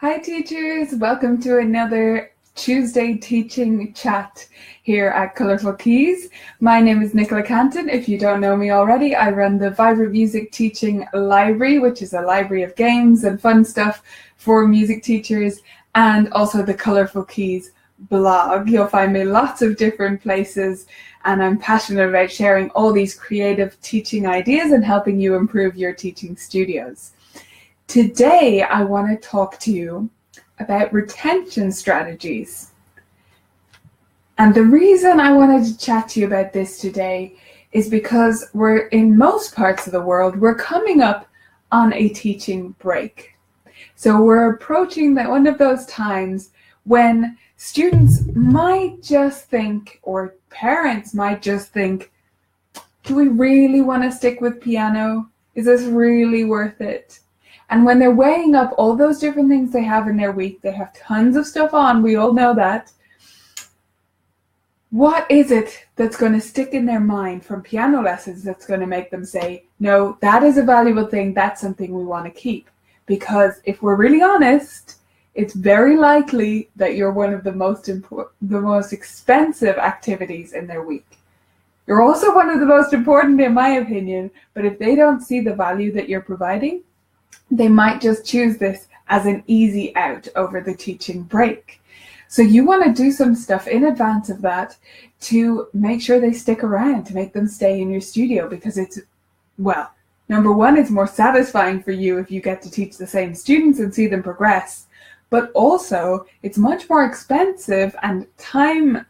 Hi teachers, welcome to another Tuesday teaching chat here at Colourful Keys. My name is Nicola Canton. If you don't know me already, I run the Vibrant Music Teaching Library, which is a library of games and fun stuff for music teachers, and also the Colourful Keys blog. You'll find me lots of different places, and I'm passionate about sharing all these creative teaching ideas and helping you improve your teaching studios. Today, I want to talk to you about retention strategies. And the reason I wanted to chat to you about this today is because we're in most parts of the world, we're coming up on a teaching break. So we're approaching one of those times when students might just think, or parents might just think, do we really want to stick with piano? Is this really worth it? And when they're weighing up all those different things they have in their week, they have tons of stuff on, we all know that. What is it that's going to stick in their mind from piano lessons that's going to make them say, no, that is a valuable thing, that's something we want to keep? Because if we're really honest, it's very likely that you're one of the most expensive activities in their week. You're also one of the most important, in my opinion, but if they don't see the value that you're providing, they might just choose this as an easy out over the teaching break. So you want to do some stuff in advance of that to make sure they stick around, to make them stay in your studio, because it's, well, number one, it's more satisfying for you if you get to teach the same students and see them progress, but also it's much more expensive and time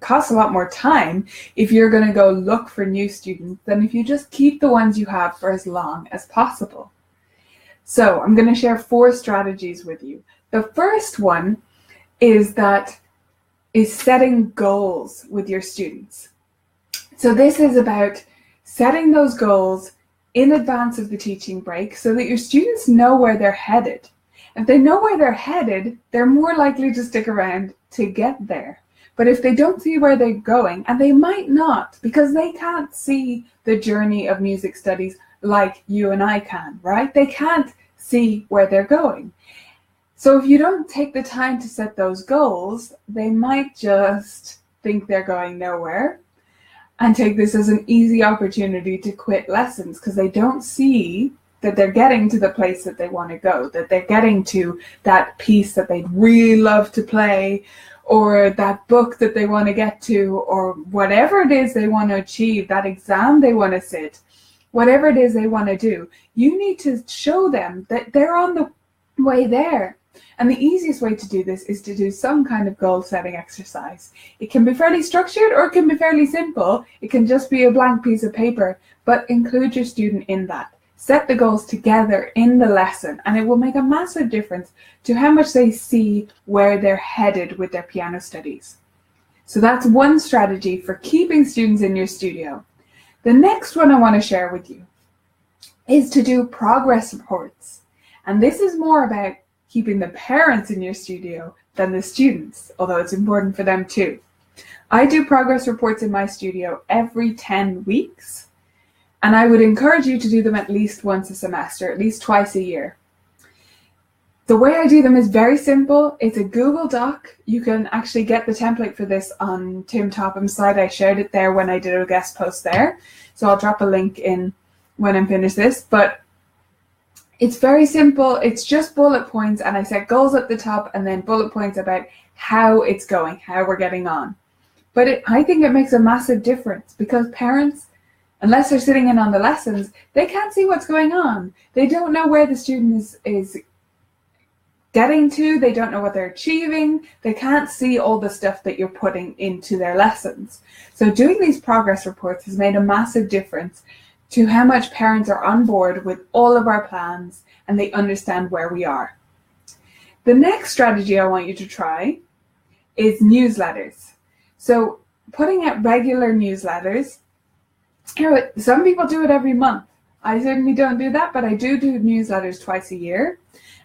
costs a lot more time if you're going to go look for new students than if you just keep the ones you have for as long as possible. So I'm going to share 4 strategies with you. The first one is setting goals with your students. So this is about setting those goals in advance of the teaching break so that your students know where they're headed. If they know where they're headed, they're more likely to stick around to get there. But if they don't see where they're going, and they might not, because they can't see the journey of music studies like you and I can, right? They can't see where they're going. So if you don't take the time to set those goals, they might just think they're going nowhere and take this as an easy opportunity to quit lessons because they don't see that they're getting to the place that they want to go, that they're getting to that piece that they'd really love to play, or that book that they want to get to, or whatever it is they want to achieve, that exam they want to sit. Whatever it is they want to do, you need to show them that they're on the way there. And the easiest way to do this is to do some kind of goal setting exercise. It can be fairly structured or it can be fairly simple. It can just be a blank piece of paper, but include your student in that. Set the goals together in the lesson, and it will make a massive difference to how much they see where they're headed with their piano studies. So that's one strategy for keeping students in your studio. The next one I want to share with you is to do progress reports. And this is more about keeping the parents in your studio than the students, although it's important for them too. I do progress reports in my studio every 10 weeks, and I would encourage you to do them at least once a semester, at least twice a year. The way I do them is very simple. It's a Google Doc. You can actually get the template for this on Tim Topham's site. I shared it there when I did a guest post there. So I'll drop a link in when I'm finished this. But it's very simple. It's just bullet points, and I set goals at the top and then bullet points about how it's going, how we're getting on. But I think it makes a massive difference because parents, unless they're sitting in on the lessons, they can't see what's going on. They don't know where the student is getting to, they don't know what they're achieving, they can't see all the stuff that you're putting into their lessons. So doing these progress reports has made a massive difference to how much parents are on board with all of our plans and they understand where we are. The next strategy I want you to try is newsletters. So putting out regular newsletters, some people do it every month. I certainly don't do that, but I do newsletters twice a year.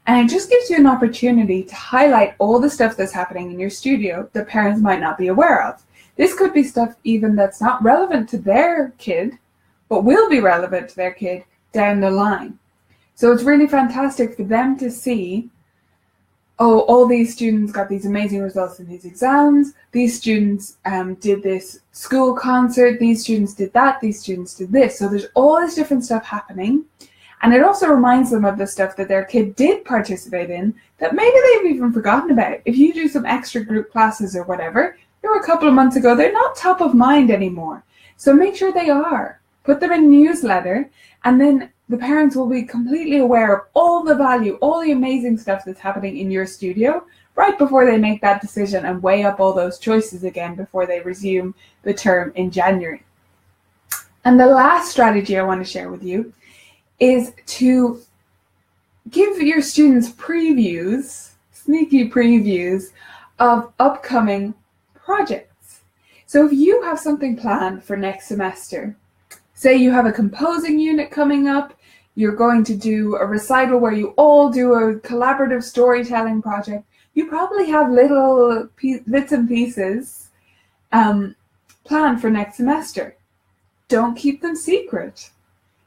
And it just gives you an opportunity to highlight all the stuff that's happening in your studio that parents might not be aware of. This could be stuff even that's not relevant to their kid, but will be relevant to their kid down the line. So it's really fantastic for them to see oh, all these students got these amazing results in these exams, these students did this school concert, these students did that, these students did this. So there's all this different stuff happening. And it also reminds them of the stuff that their kid did participate in that maybe they've even forgotten about. If you do some extra group classes or whatever, they were a couple of months ago, they're not top of mind anymore. So make sure they are. Put them in a newsletter, and then the parents will be completely aware of all the value, all the amazing stuff that's happening in your studio right before they make that decision and weigh up all those choices again before they resume the term in January. And the last strategy I want to share with you is to give your students previews, sneaky previews of upcoming projects. So if you have something planned for next semester, say you have a composing unit coming up, you're going to do a recital where you all do a collaborative storytelling project, you probably have little bits and pieces planned for next semester. Don't keep them secret.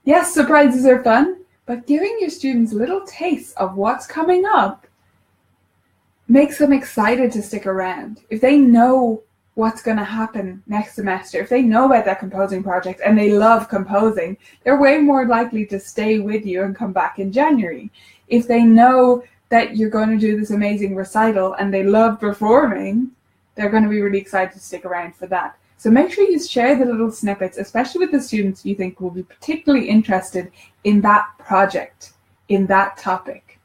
Yes, surprises are fun, but giving your students little tastes of what's coming up makes them excited to stick around. If they know what's going to happen next semester, if they know about that composing project and they love composing, they're way more likely to stay with you and come back in January. If they know that you're going to do this amazing recital and they love performing, they're going to be really excited to stick around for that. So make sure you share the little snippets, especially with the students you think will be particularly interested in that project, in that topic.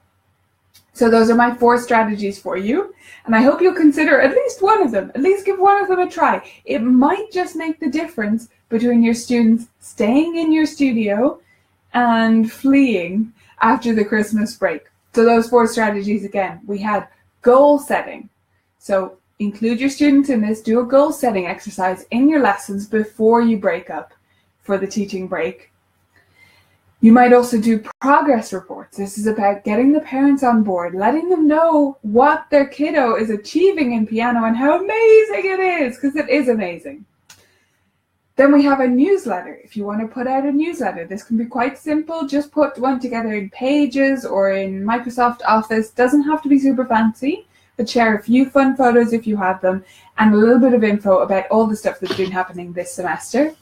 So those are my 4 strategies for you, and I hope you'll consider at least one of them, at least give one of them a try. It might just make the difference between your students staying in your studio and fleeing after the Christmas break. So those 4 strategies again, we had goal setting. So include your students in this, do a goal setting exercise in your lessons before you break up for the teaching break. You might also do progress reports. This is about getting the parents on board, letting them know what their kiddo is achieving in piano and how amazing it is, because it is amazing. Then we have a newsletter. If you want to put out a newsletter, this can be quite simple. Just put one together in Pages or in Microsoft Office. Doesn't have to be super fancy, but share a few fun photos if you have them and a little bit of info about all the stuff that's been happening this semester.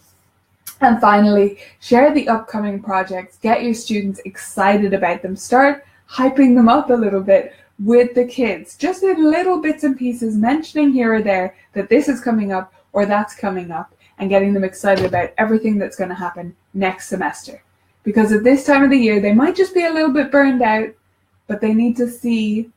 And finally, share the upcoming projects. Get your students excited about them. Start hyping them up a little bit with the kids. Just in little bits and pieces, mentioning here or there that this is coming up or that's coming up, and getting them excited about everything that's going to happen next semester. Because at this time of the year, they might just be a little bit burned out, but they need to see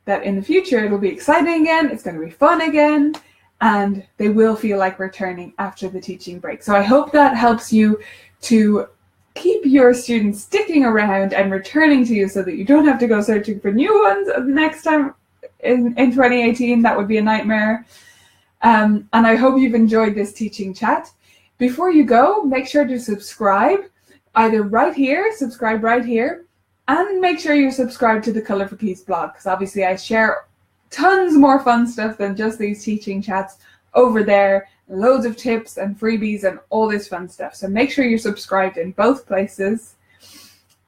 that in the future it'll be exciting again, it's going to be fun again, and they will feel like returning after the teaching break. So I hope that helps you to keep your students sticking around and returning to you so that you don't have to go searching for new ones next time in 2018. That would be a nightmare. And I hope you've enjoyed this teaching chat. Before you go, make sure to subscribe, either right here, subscribe right here, and make sure you're subscribed to the Colourful Keys blog, because obviously I share tons more fun stuff than just these teaching chats over there, loads of tips and freebies and all this fun stuff. So make sure you're subscribed in both places.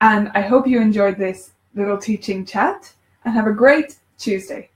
And I hope you enjoyed this little teaching chat and have a great Tuesday.